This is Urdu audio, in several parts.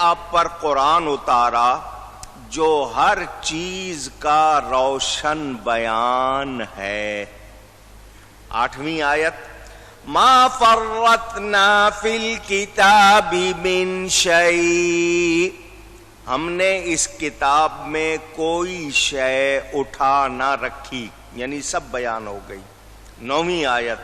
آپ پر قرآن اتارا جو ہر چیز کا روشن بیان ہے۔ 8ویں آیت، ما فرطنا فی الکتاب من شیء، ہم نے اس کتاب میں کوئی شے اٹھا نہ رکھی، یعنی سب بیان ہو گئی۔ 9ویں آیت،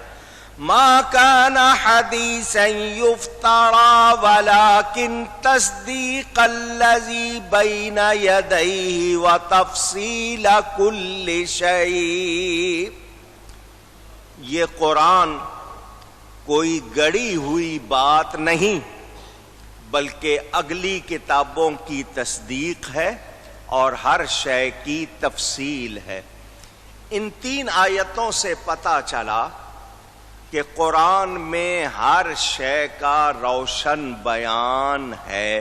ما كان حديثا يفترى ولكن تصديق الذي بين يديه وتفصيل كل شيء، یہ قرآن کوئی گڑی ہوئی بات نہیں بلکہ اگلی کتابوں کی تصدیق ہے اور ہر شے کی تفصیل ہے۔ ان 3 آیتوں سے پتہ چلا کہ قرآن میں ہر شے کا روشن بیان ہے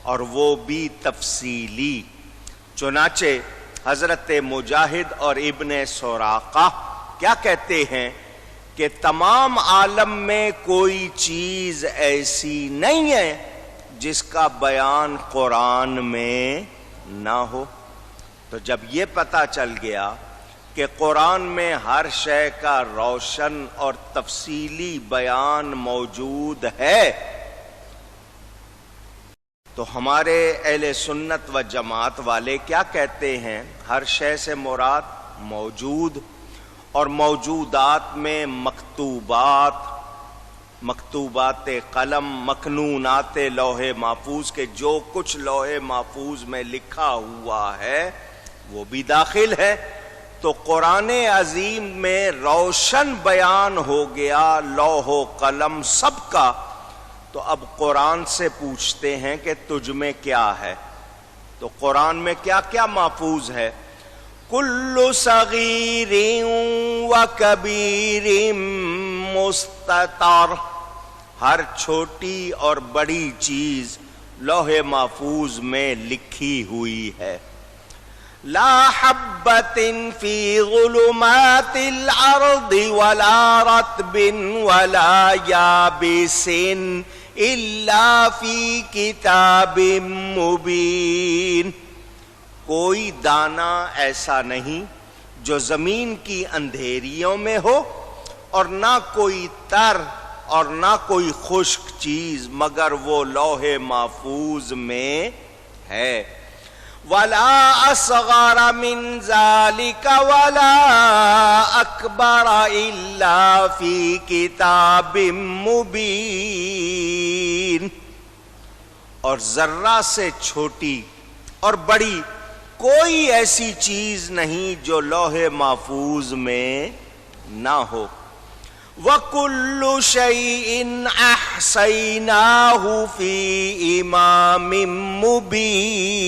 اور وہ بھی تفصیلی۔ چنانچہ حضرت مجاہد اور ابن سراقہ کیا کہتے ہیں کہ تمام عالم میں کوئی چیز ایسی نہیں ہے جس کا بیان قرآن میں نہ ہو۔ تو جب یہ پتہ چل گیا کہ قرآن میں ہر شے کا روشن اور تفصیلی بیان موجود ہے، تو ہمارے اہل سنت و جماعت والے کیا کہتے ہیں؟ ہر شے سے مراد موجود، اور موجودات میں مکتوبات قلم، مکنونات لوح محفوظ کے جو کچھ لوح محفوظ میں لکھا ہوا ہے وہ بھی داخل ہے۔ تو قرآن عظیم میں روشن بیان ہو گیا لوح و قلم سب کا۔ تو اب قرآن سے پوچھتے ہیں کہ تجھ میں کیا ہے؟ تو قرآن میں کیا کیا محفوظ ہے؟ کل صغیر و کبیر مستطر، ہر چھوٹی اور بڑی چیز لوح محفوظ میں لکھی ہوئی ہے۔ لا حبۃ فی ظلمات الارض ولا رطب ولا یابس الا فی کتاب مبین، کوئی دانہ ایسا نہیں جو زمین کی اندھیریوں میں ہو، اور نہ کوئی تر اور نہ کوئی خشک چیز مگر وہ لوح محفوظ میں ہے۔ وَلَا أَصْغَرَ مِنْ ذَلِكَ وَلَا أَكْبَرَ إِلَّا فِي كِتَابٍ مُبِينٍ، اور ذرہ سے چھوٹی اور بڑی کوئی ایسی چیز نہیں جو لوح محفوظ میں نہ ہو۔ وَكُلُّ شَيْءٍ أَحْصَيْنَاهُ فِي إِمَامٍ مُبِينٍ،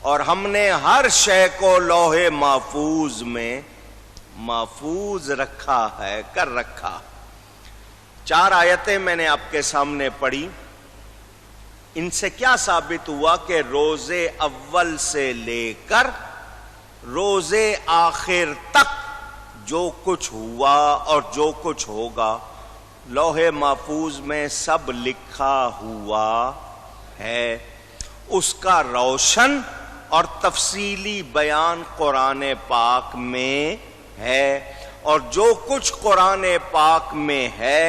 اور ہم نے ہر شے کو لوح محفوظ میں محفوظ رکھا ہے، کر رکھا۔ 4 آیتیں میں نے آپ کے سامنے پڑھی، ان سے کیا ثابت ہوا کہ روز اول سے لے کر روز آخر تک جو کچھ ہوا اور جو کچھ ہوگا لوح محفوظ میں سب لکھا ہوا ہے۔ اس کا روشن اور تفصیلی بیان قرآن پاک میں ہے، اور جو کچھ قرآن پاک میں ہے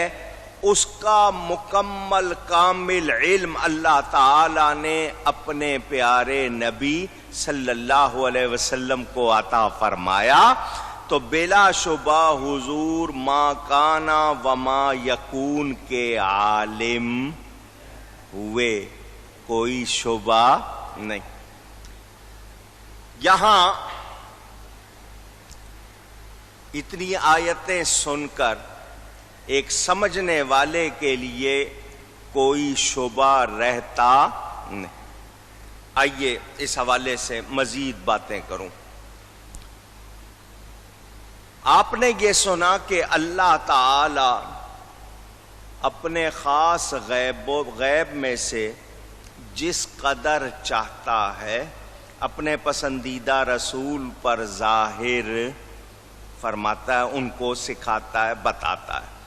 اس کا مکمل کامل علم اللہ تعالی نے اپنے پیارے نبی صلی اللہ علیہ وسلم کو عطا فرمایا۔ تو بلا شبہ حضور ما کانا وما یکون کے عالم ہوئے، کوئی شبہ نہیں۔ یہاں اتنی آیتیں سن کر ایک سمجھنے والے کے لیے کوئی شبہ رہتا نہیں۔ آئیے اس حوالے سے مزید باتیں کروں۔ آپ نے یہ سنا کہ اللہ تعالی اپنے خاص غیب میں سے جس قدر چاہتا ہے اپنے پسندیدہ رسول پر ظاہر فرماتا ہے، ان کو سکھاتا ہے، بتاتا ہے۔